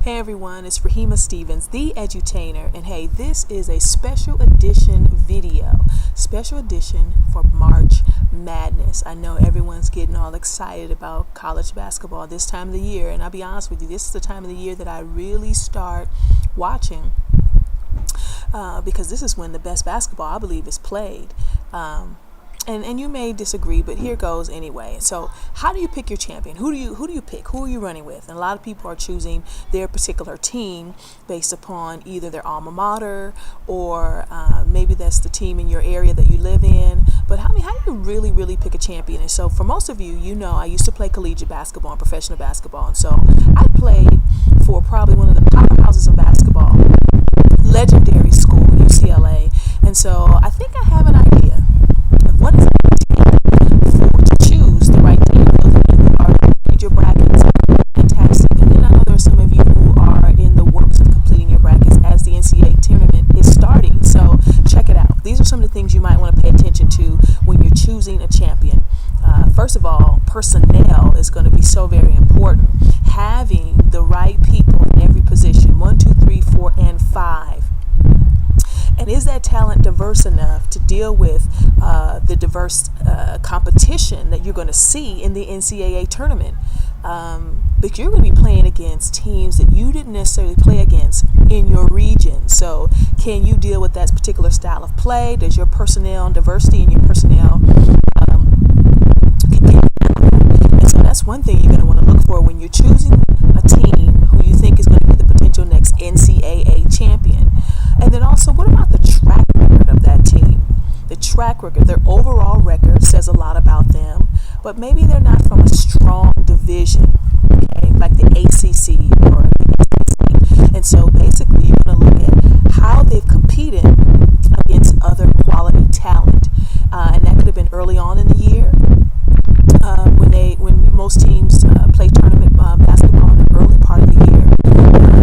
Hey everyone, it's Rehema Stevens, the EDUTAINER, and hey, this is a special edition video, special edition for March Madness. I know everyone's getting all excited about college basketball this time of the year, and I'll be honest with you, this is the time of the year that I really start watching because this is when the best basketball, I believe, is played. And you may disagree, but here goes anyway. So how do you pick your champion? Who do you pick? Who are you running with? And a lot of people are choosing their particular team based upon either their alma mater or maybe that's the team in your area that you live in. But how do you really pick a champion? And so for most of you, you know, I used to play collegiate basketball and professional basketball. And so I played for probably one of the powerhouses of basketball, legendary school, UCLA. And so I think I have an idea. What is to choose the right team? Those of you who are in your brackets, fantastic. And then I know there are some of you who are in the works of completing your brackets as the NCAA tournament is starting. So check it out. These are some of the things you might want to pay attention to when you're choosing a champion. First of all, personnel is going to be so very important. Having the right people in every position, 1, 2, 3, 4, and 5. And is that talent diverse enough to deal with the diverse competition that you're going to see in the NCAA tournament? But you're going to be playing against teams that you didn't necessarily play against in your region. So can you deal with that particular style of play? Does your personnel and diversity in your personnel and so that's one thing you're going to want to look for when you're choosing a team who you think is going to be the potential next NCAA champion. And then also, what about the track record of that team? The track record, their overall record says a lot about them, but maybe they're not from a strong division, okay, like the ACC or the SEC. And so basically, you're going to look at how they've competed against other quality talent. And that could have been early on in the year when most teams play tournament basketball in the early part of the year.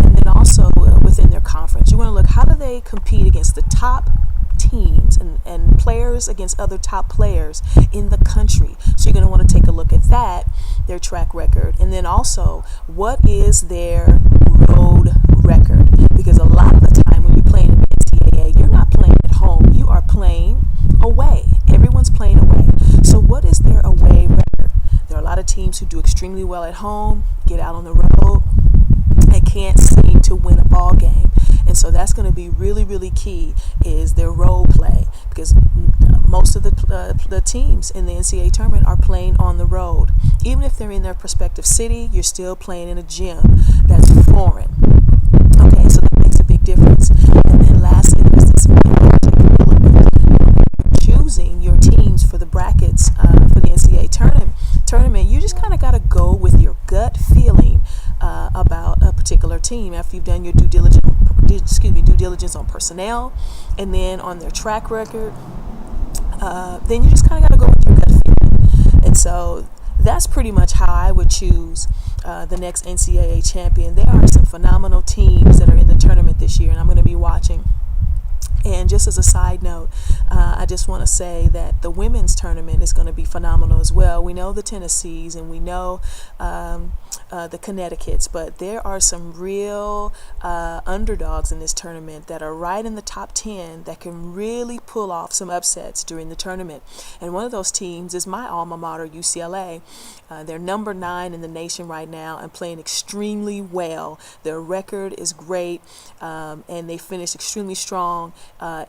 And then also within their conference. You want to look, how do they compete against the top teams and players against other top players in the country? So you're going to want to take a look at that, their track record. And then also, what is their road record? Because a lot of the time when you're playing in NCAA, you're not playing at home. You are playing away. Everyone's playing away. So what is their away record? There are a lot of teams who do extremely well at home, get out on the road, and can't seem to win a ball game. And so that's going to be really key, is their role play, because most of the teams in the NCAA tournament are playing on the road. Even if they're in their respective city, you're still playing in a gym that's foreign. Okay, so that makes a big difference. And then lastly, there's this choosing your teams for the brackets for the NCAA tournament. You just kind of got to go with your gut feeling about a particular team after you've done your due diligence on personnel and then on their track record. Then you just kind of got to go with your gut feeling. And so that's pretty much how I would choose the next NCAA champion. There are some phenomenal teams that are in the tournament this year, and I'm going to be watching. And just as a side note, I just want to say that the women's tournament is going to be phenomenal as well. We know the Tennessees and we know the Connecticut's, but there are some real underdogs in this tournament that are right in the top 10 that can really pull off some upsets during the tournament. And one of those teams is my alma mater, UCLA. They're number 9 in the nation right now and playing extremely well. Their record is great, and they finished extremely strong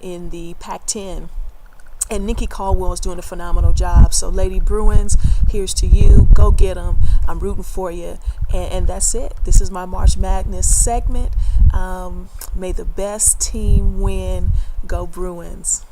in the Pac-10. And Nikki Caldwell is doing a phenomenal job. So Lady Bruins, here's to you. Go get them. I'm rooting for you. And that's it. This is my March Madness segment. May the best team win. Go Bruins.